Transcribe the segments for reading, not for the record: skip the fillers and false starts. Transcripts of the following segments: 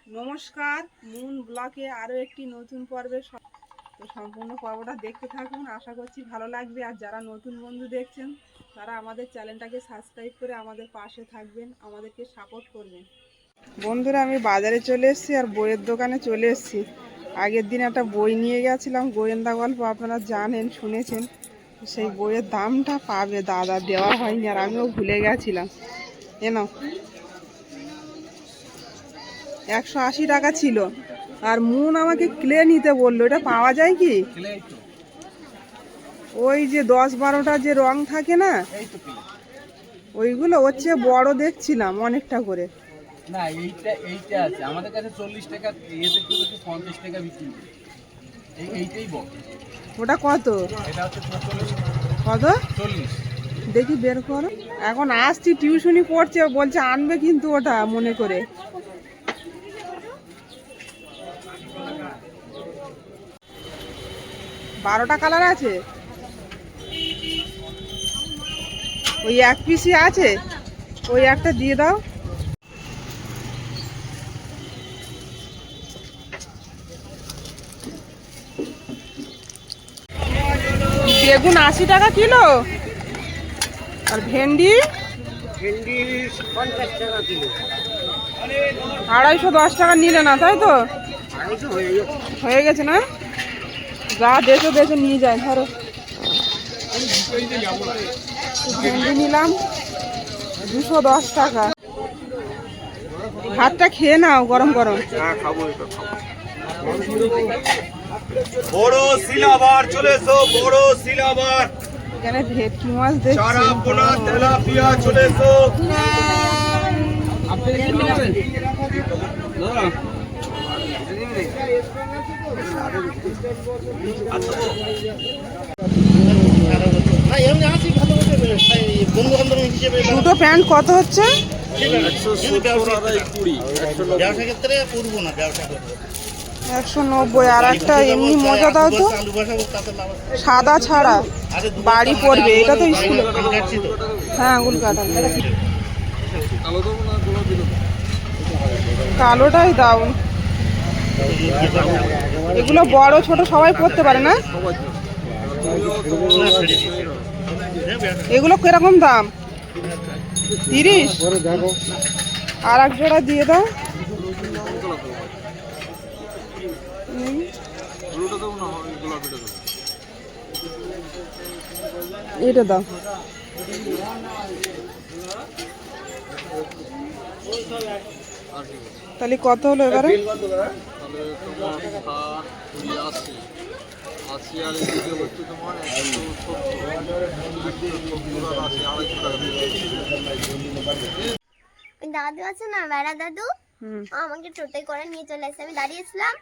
নমস্কার, মুন ব্লকে আরও একটি নতুন পর্বে তো সম্পূর্ণ পর্বটা দেখতে থাকুন। আশা করছি ভালো লাগবে। আর যারা নতুন বন্ধু দেখছেন তারা আমাদের চ্যানেলটাকে সাবস্ক্রাইব করে আমাদের পাশে থাকবেন, আমাদেরকে সাপোর্ট করবেন। বন্ধুরা, আমি বাজারে চলে এসেছি আর বইয়ের দোকানে চলে এসেছি। আগের দিন একটা বই নিয়ে গেছিলাম, গোয়েন্দা গল্প, আপনারা জানেন, শুনেছেন। সেই বইয়ের দামটা পাবে দাদা, দেওয়া হয়নি আর আমিও ভুলে গেছিলাম। এনাও 180 টাকা ছিল। আর মুন আমাকে ক্লে নিতে বললো, এটা পাওয়া যায় কি? ওই যে 10-12টা যে রং থাকে না, ওইগুলো হচ্ছে বড় দেখছিলাম অনেকটা করে। না, এইটা আছে আমাদের কাছে 40 টাকা, এতে তো 50 টাকা বিক্রি করে। এইটাই বল। ওটা কত? এটা হচ্ছে 40। কত? 40। দেখি বের করো। এখন আসছি, টিউশনি পড়ছে, বলছে আনবে কিন্তু ওটা মনে করে। বারোটা কালার আছে, ওই এক পিসই আছে, ওই একটা দিয়ে দাও। বেগুন 80 টাকা কিলো। আর ভেন্ডি 50 টাকা কিলো। 210 টাকা নিলে না, তাই তো? হয়ে গেছে না? যা দেশে দেশে নিয়ে যায়। ধরো, ভেন্ডি নিলাম 210 টাকা। ভাতটা খেয়ে নাও গরম গরম। বড় সিলাবার চলে এসো, বড় সিলাবার। এখানে ভেটকি মাছ দেখছি। চারা পোনা তেলাপিয়া চলে এসো। দুটো প্যান্ট কত হচ্ছে? 190। আর একটা এমনি মজা দাও তো, সাদা ছাড়া, বাড়ি পড়বে। এটা তো স্কুলে। হ্যাঁ, আঙুল কাটা। কালোটাই দাও। এগুলো বড় ছোট সবাই পড়তে পারে না? এগুলো কিরকম দাম? 30। আর এক জোড়া দিয়ে দাও। এটা দাও। তাহলে কত হলো এবারে? দাদু আছে না, বেড়া দাদু, আমাকে টোটোয় করে নিয়ে চলে আসে। আমি দাঁড়িয়েছিলাম,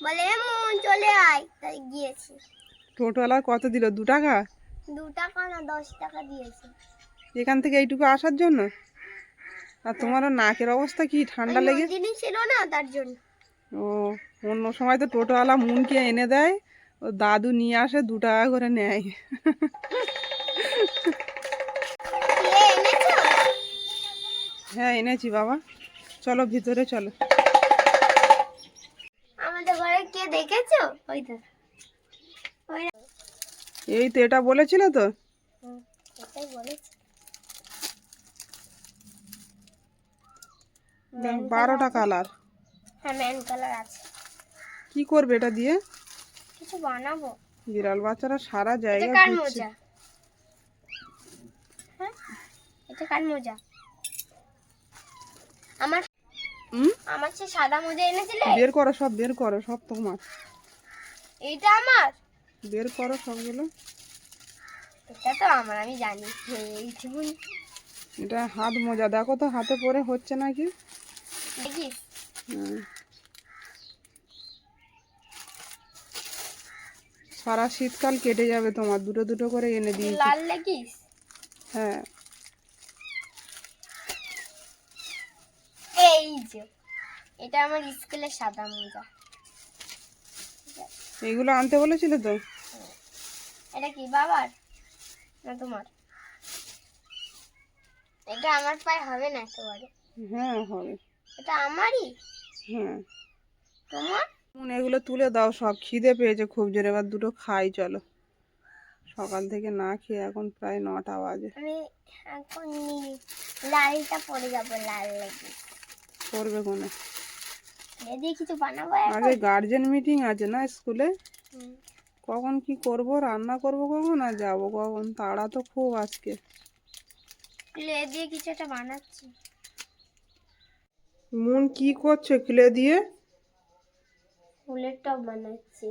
বলে এমন চলে আয়, তাই গিয়েছি। টোটোওয়ালা কত দিল? 2 টাকা? 2 টাকা না, 10 টাকা দিয়েছে। এখান থেকে এইটুকু আসার জন্য? আর তোমারও নাকের অবস্থা কি, ঠান্ডা লেগে? নন্দিনী ছিল না, তার জন্য। ও, অন্য সময় তো টোটোওয়ালা মুনকে এনে দেয়, ও দাদু নিয়ে আসে, 2 টাকা করে নেয়। কে এনেছো? হ্যাঁ, এনেছি বাবা। চলো ভিতরে চলো। আমাদের ঘরে কে দেখেছো? ওই তো, ওই এই তো, এটা বলেছিল তো। এটাই বলেছি। 12টা কালার। হ্যাঁ, ম্যান কালার আছে। কি করবে এটা দিয়ে? কিছু বানাবো। বিড়াল বাচ্চারা সারা এটা জায়গা কার ঘুরছে। মোজা? হ্যাঁ, এটা কার মোজা? আমার আমার সে সাদা মোজা এনেছিলে? বের করো সব, বের করো সব তোমার। এইটা আমার? বের করো সবগুলো। এটা তো আমার, আমি জানি। এইটুকুন এটা হাত মোজা, দেখো তো হাতে পরে হচ্ছে নাকি। দেখিস। সারা শীতকাল কেটে যাবে তোমার। দুটো দুটো করে এনে দিয়েছি। লাল লেগিস? হ্যাঁ। এই যে, এটা আমার স্কুলের সাদা মোজা। এইগুলো আনতে বলেছিলে তো? এটা কি বাবার না তোমার? এটা আমার পায়ে হবে না একেবারে। হ্যাঁ হবে। এটা আমারই। হ্যাঁ তোমার এগুলো তুলে দাও, সব খিদে পেয়েছে খুব জোরে, এবার দুটো খাই চলো। সকাল থেকে না খেয়ে এখন প্রায় 9টা বাজে। আমি এখন লালটা পরে যাবো, লাল লেগে করবে কোনে? দিয়ে কিছু বানাবো আগে এখন। গার্জেন মিটিং আছে না স্কুলে, হুম। কখন কি করব, রান্না করব কখন আর যাবো কখন, তাড়া তো খুব আজকে। ক্লে দিয়ে কিছু একটা বানাচ্ছি। মন কি করছে ক্লে দিয়ে? ফুলের টব বানাচ্ছি।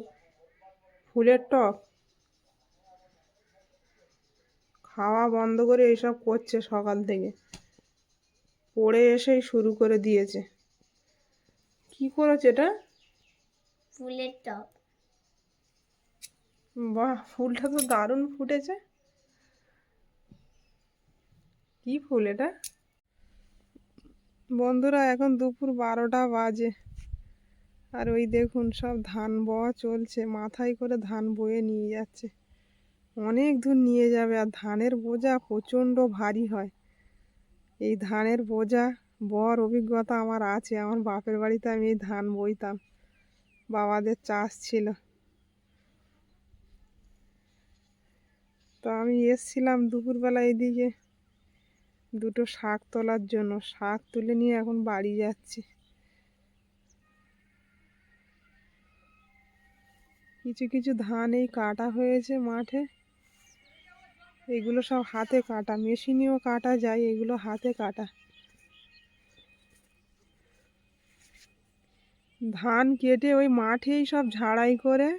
ফুলের টব? খাওয়া বন্ধ করে এইসব করছে সকাল থেকে, পড়ে এসেই শুরু করে দিয়েছে। কি করেছে এটা? ফুলের টব। বাহ, ফুলটা তো দারুণ ফুটেছে। কি ফুল এটা? বন্ধুরা এখন দুপুর 12টা বাজে, আর ওই দেখুন সব ধান বওয়া চলছে, মাথায় করে ধান বয়ে নিয়ে যাচ্ছে। অনেক দূর নিয়ে যাবে, আর ধানের বোঝা প্রচণ্ড ভারী হয়। এই ধানের বোঝা বওয়ার অভিজ্ঞতা আমার আছে, আমার বাপের বাড়িতে আমি এই ধান বইতাম, বাবাদের চাষ ছিল। তো আমি এসছিলাম দুপুরবেলা এদিকে দুটো শাক তোলার জন্য, শাক তুলে নিয়ে এখন বাড়ি যাচ্ছি। কিছু কিছু ধান এই কাটা হয়েছে মাঠে, এগুলো সব হাতে কাটা, মেশিনেও কাটা যায়, এগুলো হাতে কাটা। ধান কেটে ওই মাঠেই সব ঝাড়াই করে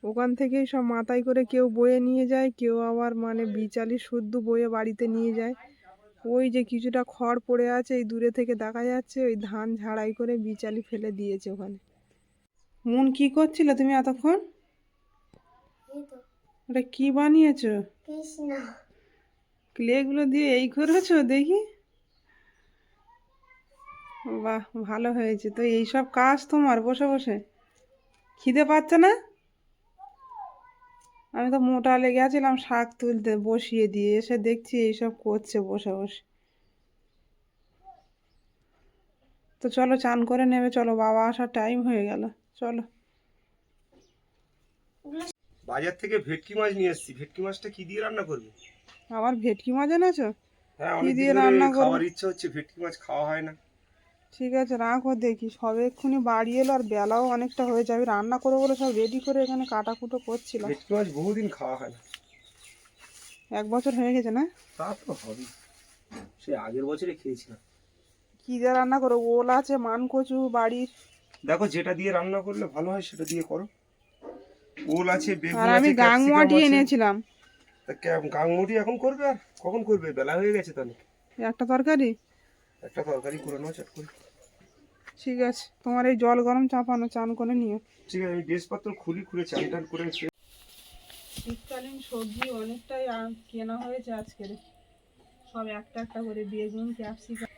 ওখান থেকেই সব মাথায় করে কেউ বয়ে নিয়ে যায়, কেউ আবার মানে বিচালি শুদ্ধ বয়ে বাড়িতে নিয়ে যায়। ওই যে কিছুটা খড় পড়ে আছে এই দূরে থেকে দেখা যাচ্ছে, ওই ধান ঝাড়াই করে বিচালি ফেলে দিয়েছে ওখানে। মন কি করছিলে তুমি এতক্ষণ? এই তো ওটা কি বানিয়েছো? কৃষ্ণ। ক্লেগুলো দিয়ে এই করেছো দেখি? বাহ, ভালো হয়েছে তো। এইসব কাজ তোমার বসে বসে? খিদে পাচ্ছে না? আমি তো মোটা লেগে গেছিলাম শাক তুলতে, বসিয়ে দিয়ে এসে দেখছি এইসব করছে বসে বসে। তো চলো চান করে নেবে, চলো, বাবা আসার টাইম হয়ে গেল, চলো। বাজার থেকে ভেটকি মাছ নিয়ে এসেছি। ভেটকি মাছটা কি দিয়ে রান্না করবে? আবার ভেটকি মাছ এনেছো? হ্যাঁ, কি অনেক দিয়ে দিন ধরে রান্না করবো? খাওয়ার ইচ্ছা হচ্ছে, ভেটকি মাছ খাওয়া হয় না। ঠিক আছে রাখো, দেখি সবে এক্ষুনি বাড়ি এলো আর বেলাও অনেকটা হয়ে যাবে, রান্না করবো বলে সব রেডি করে এখানে কাটাকুটো করছিলাম। ভেটকি মাছ বহুদিন খাওয়া হয় না। 1 বছর হয়ে গেছে না? তা তো হবে, সে আগের বছরে খেয়েছিলাম। কি দিয়ে রান্না করো? ওল আছে, মানকচু বাড়ির। দেখো যেটা দিয়ে রান্না করলে ভালো হয় সেটা দিয়ে করো। ওল আছে, আর বেগুন আমি আছে, গাংমুয়াটি ক্যাপসিকাম আছে। এনেছিলাম। তা গাংমুটি এখন করবে? আর কখন করবে? বেলা হয়ে গেছে তাহলে। একটা তরকারি? একটা তরকারি করে নাও চট করে। ঠিক আছে, তোমার এই জল গরম চাপানো, চান করে নিও। ঠিক আছে, আমি ড্রেসপত্র খুলে চান টান করে শীতকালীন সবজি অনেকটাই কেনা হয়েছে আজকের, সব একটা একটা করে, বেগুন, ক্যাপসিকাম,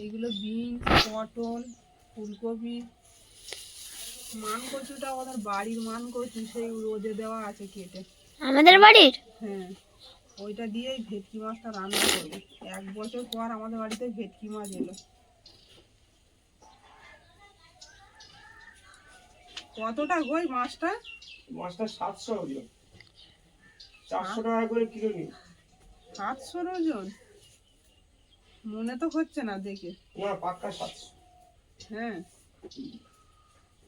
এইগুলো বিনস, পটল, ফুলকপি, মানকচুটা ওদের বাড়ির মানকচু, সেই রোদে দেওয়া আছে কেটে। আমাদের বাড়ির হ্যাঁ, ওইটা দিয়েই ভেটকি মাছটা রান্না করবো। 1 বছর পর আমাদের বাড়িতে ভেটকি মাছ এলো। কতটা গই মাছটা? মাছটা 700 ওজন, 400 টাকা করে কিলো নিই। 700 ওজন? মনে তো হচ্ছে না দেখে। না, পাক্কা 700। হ্যাঁ,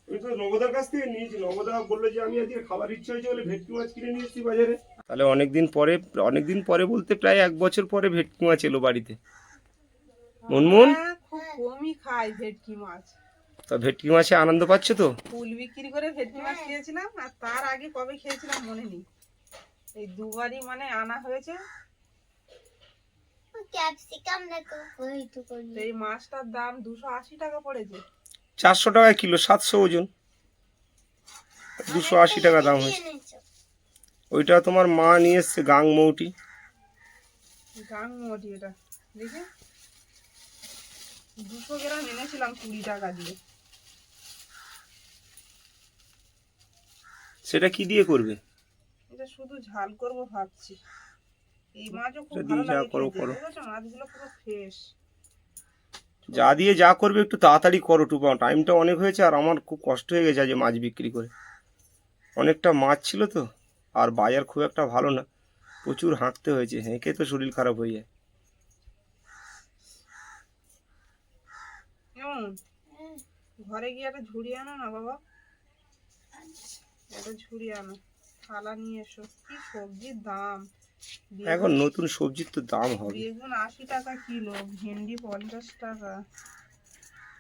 আমি তো নগদার কাছ থেকে নিয়েছি। নগদা বললো যে আমি আজকে খাবার ইচ্ছা হয়েছে বলে ভেটকি মাছ কিনে নিয়ে এসেছি বাজারে। তাহলে অনেকদিন পরে বলতে প্রায় 1 বছর পরে ভেটকি মাছ এলো বাড়িতে। মুনমুন, আমরা খুব কমই খাই ভেটকি মাছ। তা ভেটকি মাছে আনন্দ পাচ্ছ তো? ফুল বিক্রি করে ভেটকি মাছ খেয়েছিলাম, আর তার আগে কবে খেয়েছিলাম মনে নেই। এই দুবারই মানে আনা হয়েছে। ক্যাপসিকাম দেখো ওইটুকু। তো এই মাছটার দাম 280 টাকা পড়েছে। 400 টাকা কিলো, 700 ওজন, 280 টাকা দাম হয়েছে। ওইটা তোমার মা নিয়ে এসছে, গাংমৌটি। গাংমুয়াটি এটা দেখে 200 গ্রাম এনেছিলাম 20 টাকা দিয়ে। সেটা কি দিয়ে করবে? এটা শুধু ঝাল করব ভাবছি। এই মাছও খুব এটা ভালো দিয়ে যা লাগে করো খেতে, করো। বুঝেছো? মাছগুলো পুরো ফ্রেশ, যা দিয়ে যা করবে একটু তাড়াতাড়ি করো টুপা, টাইমটা অনেক হয়েছে আর আমার খুব কষ্ট হয়ে গেছে আজ মাছ বিক্রি করে। অনেকটা মাছ ছিল তো, আর বাজার খুব একটা ভালো না, প্রচুর হাঁকতে হয়েছে, হেঁকে তো শরীর খারাপ হয়ে যায়। কেমন ঘরে গিয়ে একটা ঝুড়ি আনো না বাবা, একটা ঝুড়ি আনো, থালা নিয়ে এসো। কি সবজির দাম! এখন নতুন সবজির তো দাম হবে। বেগুন 80 টাকা কিলো, ভেন্ডি 50 টাকা।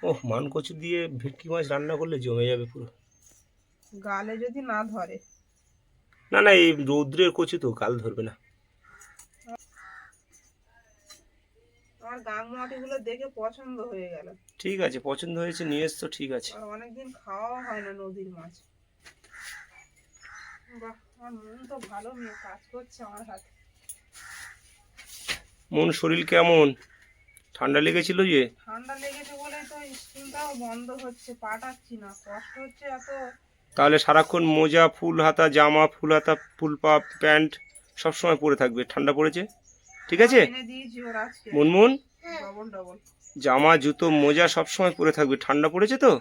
ওহ, মানকচু দিয়ে ভেটকি মাছ রান্না করলে জমে যাবে পুরো। গালে যদি না ধরে। না না, এই রৌদ্রের কচু তো গাল ধরবে না। আমার গাংমাটি গুলো দেখে পছন্দ হয়ে গেল। ঠিক আছে, পছন্দ হয়েছে নিয়ে এসছো, ঠিক আছে। আর অনেকদিন খাওয়া হয় না নদীর মাছ। বাহ, আমার মন তো ভালো নিয়ে কাজ করছে আমার হাতে। মন শরীর কেমন? ঠান্ডা লেগেছিল যে? ঠান্ডা লেগেছে বলে তো স্কুলটাও বন্ধ হচ্ছে, পাঠাচ্ছি না, কষ্ট হচ্ছে এত। তাহলে সারাক্ষণ মোজা, ফুল হাতা জামা, ফুল হাতা ফুল পা প্যান্ট সবসময় পরে থাকবে, ঠান্ডা পড়েছে, ঠিক আছে? এনে দিয়েছি ওর আজকে মুনমুন, ডবল ডবল। জামা জুতো মোজা সবসময় পরে থাকবে, ঠান্ডা পড়েছে তো,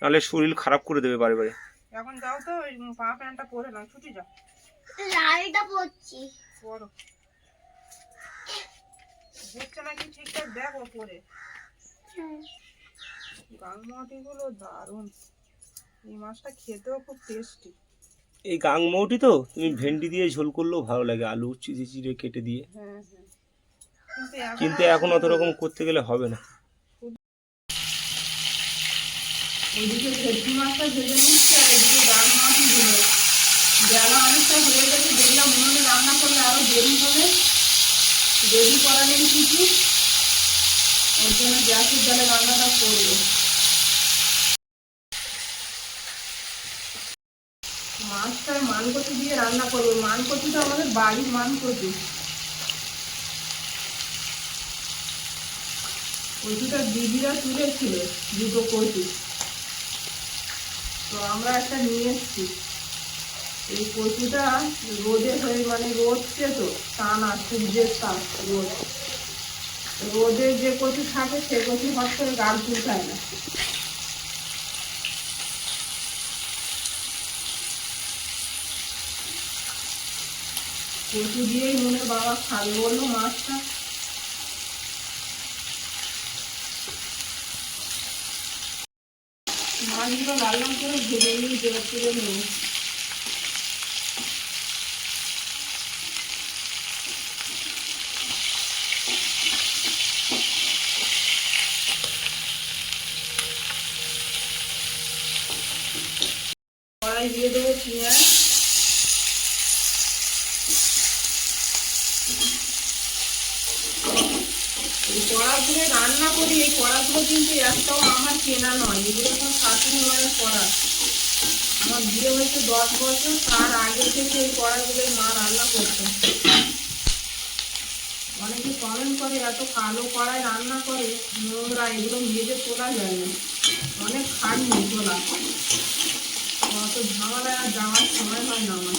নাহলে শরীর খারাপ করে দেবে বারে বারে। এখন যাও তো, ওই পা প্যান্টটা পরে নাও, ছুটি যাও। লালটা পরছি। পরো, হচ্ছে নাকি ঠিকঠাক দেখো পরে। গাংমাটি গুলো দারুণ, এই মাছটা খেতেও খুব টেস্টি। এই গাংমৌটি তো তুমি ভেন্ডি দিয়ে ঝোল করলেও ভালো লাগে, আলু চিড়ে চিড়ে কেটে দিয়ে, হ্যাঁ হ্যাঁ, কিন্তু এখন অত রকম করতে গেলে হবে না। ওইদিকে ভেটকি মাছটা ভেজে নিচ্ছে, আর এদিকে গাংমাটি গুলো। বেলা অনেকটা হয়ে গেছে, দেখলাম উনুনে রান্না করলে আরো দেরি হবে, দেরি করা নেই কিছু, ওর জন্য গ্যাসের জালে রান্নাটা করবো। মাছটা মানকচু দিয়ে রান্না করবো, মানকচুটা আমাদের বাড়ির মানকচু। কচুটা দিদিরা তুলেছিল, দুটো কচু, তো আমরা একটা নিয়ে এসছি। এই কচুটা রোদে হয়ে, মানে রোদছে তো টানা, সূর্যের তাপ, রোদে যে কচু থাকে সে কচু হট করে গাল চুলকায় না। কচু দিয়েই মনে বাবা খাবে বললো মাছটা। মাছগুলো লাল লাল করে ভেজে নিয়ে জোর করে নেব। কড়াই দিয়ে দেবো পেঁয়াজ, এই কড়াগুলো রান্না করি, এই কড়াগুলো কিন্তু একটাও আমার কেনা নয়, এগুলো সব শাশুড়ি মায়ের কড়া। আমার বিয়ে হয়েছে 10 বছর, তার আগে থেকে এই কড়াগুলো মা রান্না করতো। অনেকে কমেন্ট করে এত কালো কড়াই রান্না করে, নোংরা, এগুলো মেজে তোলা যায় না, অনেক খাটনি তোলা, অত ঝামেলা আর যাওয়ার সময় হয় না আমার।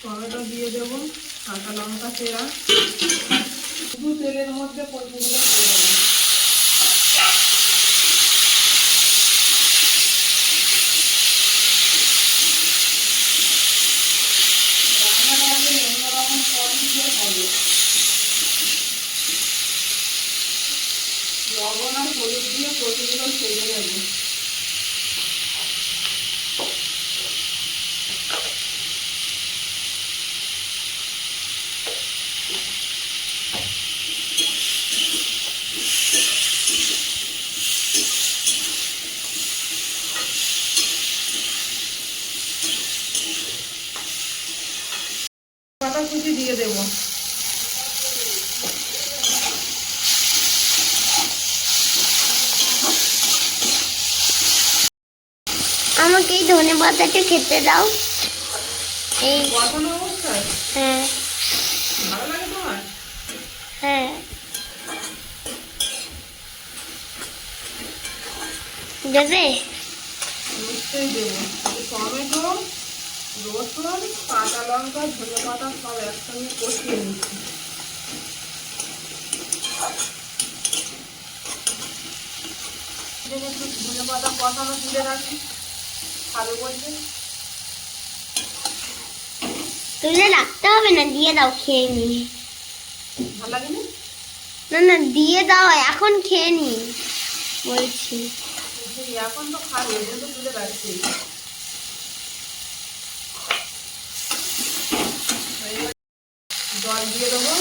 টমেটো দিয়ে দেবো, কাঁচা লঙ্কা চেরা, শুধু তেলের মধ্যে কচুগুলো ছেড়ে দেবো। রান্নাটা আগে অন্যরকম পদ্ধতিতে হবে, লবণ আর হলুদ দিয়ে কচুগুলো ছেড়ে দেবো। পাতা কুচি দিয়ে দেবো। আমাকে এই ধনে পাতাটা খেতে দাও। এই বসানো অবস্থায় হ্যাঁ ভালো লাগে তোমার? হ্যাঁ দেবে? নিশ্চয়ই দেবো। টমেটো, রসুন, কাঁচা লঙ্কা, ধনে পাতা সব একসঙ্গে কষিয়ে নিচ্ছি। একটু ধনে পাতা কষানো তুলে রাখি, খাবে বলছে। তুলে রাখতে হবে না, দিয়ে দাও, খেয়ে নি। ভালো লাগেনি? না না, দিয়ে দাও, এখন খেয়ে নি বলছি। এখন তো খাবে, ওই জন্য তুলে রাখছি। জল দিয়ে দেবো।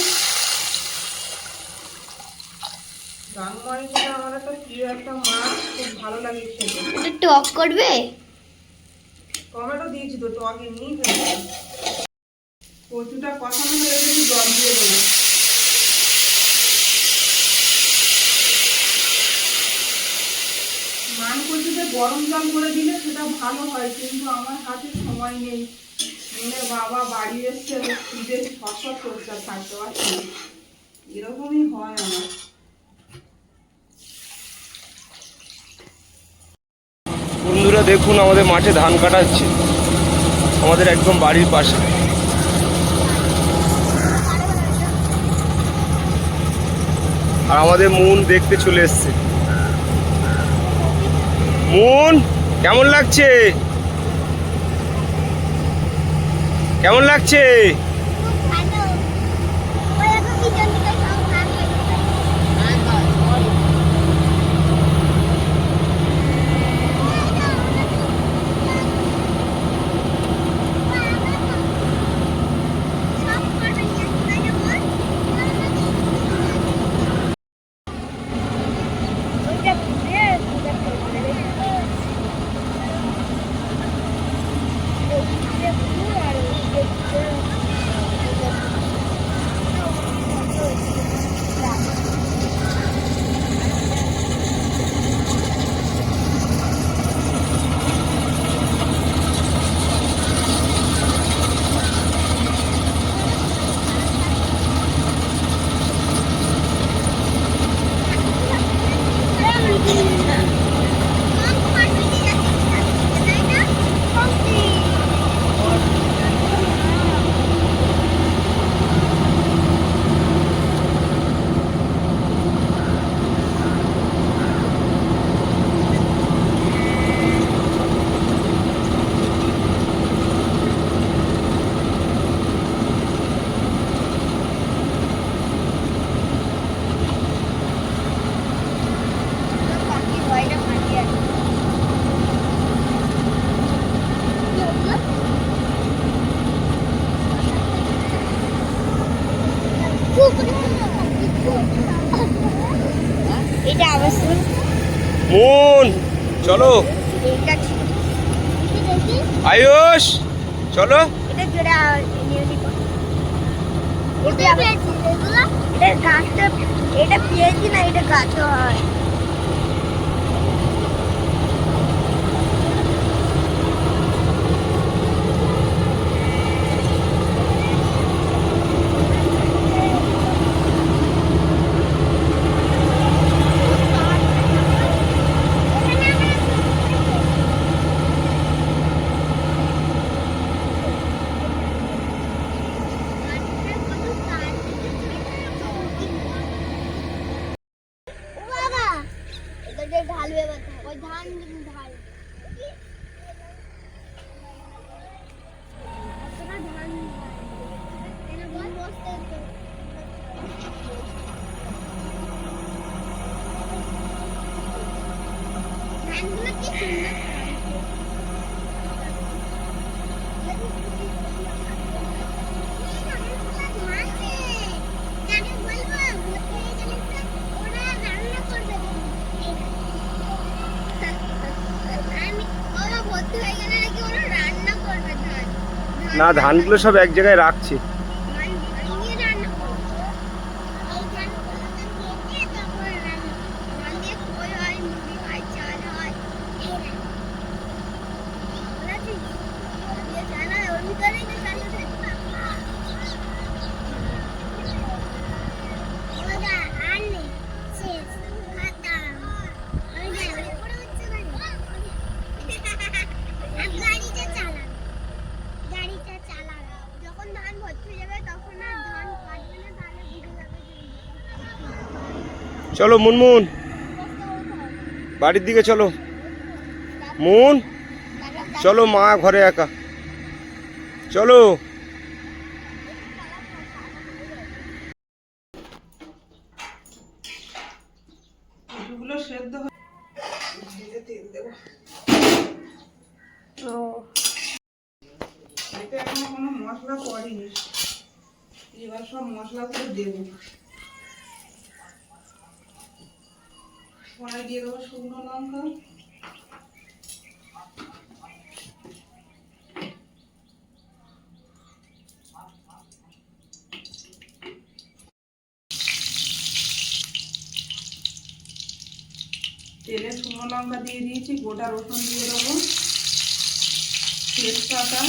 রাঙমারিটা আমার একটা প্রিয় একটা মাছ, খুব ভালো লাগে খেতে। এটা টক করবে? টমেটো দিয়েছি তো, টক এমনিই ফেলবে। কচুটা কষানো হয়ে গেছে, জল দিয়ে দেবো। মান কচুতে গরম জল করে দিলে সেটা ভালো হয়, কিন্তু আমার হাতে সময় নেই। মেয়ের বাবা বাড়ি এসছে, ফ্রিজে ছটফট করছে, আর থাকতে পারছি না। এরকমই হয় আমার। বন্ধুরা দেখুন, আমাদের মাঠে ধান কাটা হচ্ছে, আমাদের একদম বাড়ির পাশে। আর আমাদের মুন দেখতে চলে এসছে। মুন, কেমন লাগছে? কেমন লাগছে? ভালো। ওই এখন কিচেন থেকে সব ভাত হয়েছে। সব করবে নিয়ে বল। ওইটা ঘুরে ওইটা করে দেবে। ওইটা ঘুরে আর ওইটা এটা আবার শুন। মুন, চলো। এটা ছিল। আয়ুষ, চলো। এটা জোড়া নিউলি কর। এটা পেয়েছি এগুলো। এটা গাছটা, এটা পেয়েছি না, এটা গাছ হয়। ঢালবে ওই ধান ঢাল ধান ধানগুলো কি সুন্দর না, ধানগুলো সব এক জায়গায় রাখছে। চলো মুনমুন, বাড়ির দিকে চলো। মুন, চলো, মা ঘরে একা, চলো। এগুলো সেদ্ধ তেল দেবো। এতে এখনো কোনো মশলা করিনি, এবার সব মশলাগুলো দেবো। পরে দিয়ে দেবো শুকনো লঙ্কা, তেলে শুকনো লঙ্কা দিয়ে দিয়েছি, গোটা রসুন দিয়ে দেবো, তেজপাতা,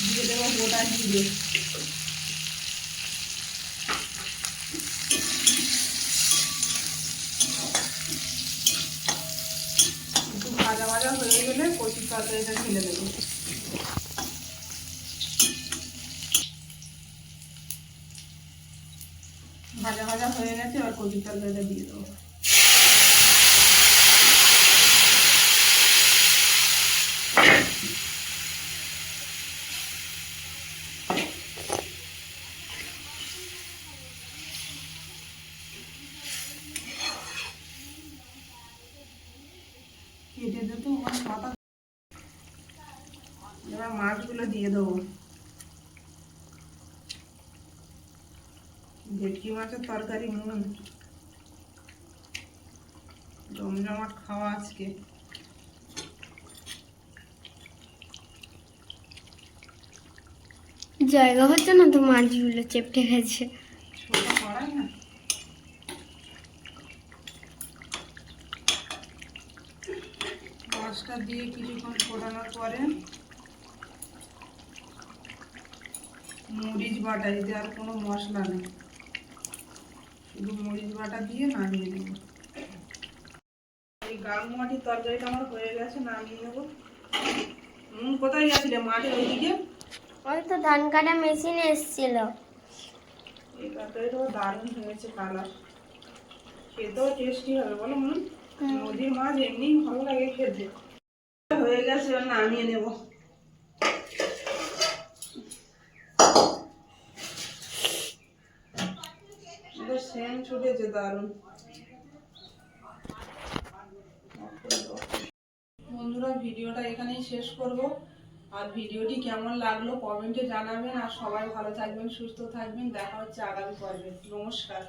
দিয়ে দেবো গোটা জিরে, একটু ভাজা ভাজা হয়ে গেলে কচুর তরকারিটা ঢেলে দেবো। ভাজা ভাজা হয়ে গেছে, আর কচুর তরকারিটা দিয়ে দেবো। কেটে দিতে ওখানে পাতা। এবার মাছগুলো দিয়ে দেবো। ভেটকি মাছের তরকারি নুন, জমজমাট খাওয়া আজকে। জায়গা হচ্ছে না তো, মাছগুলো চেপটে গেছে। ছোট কড়াই না, মাছটা দিয়ে কিছুক্ষণ ফোটানোর পরে মরিচ বাটা, এতে আর কোনো মশলা নেই, শুধু মরিচ বাটা দিয়ে নামিয়ে দেবো। এই গাঙ্গুমাটির তরকারিটা আমার হয়ে গেছে, নামিয়ে নেবো। কোথায় গেছিলে? মাঠে ওইদিকে। ওই তো ধান কাটা মেশিন এসেছিল। এই তরকারিটাও দারুণ হয়েছে, কালার, খেতেও টেস্টি হবে বলো। নদীর মাছ এমনি ভালো লাগে খেতে। হয়ে গেছে, এবার নামিয়ে নেব। সেন্ট ছুটেছে দারুণ। বন্ধুরা, ভিডিওটা এখানেই শেষ করব। আর ভিডিওটি কেমন লাগলো কমেন্টে জানাবেন। আর সবাই ভালো থাকবেন, সুস্থ থাকবেন। দেখা হচ্ছে আগামী পর্বে। নমস্কার।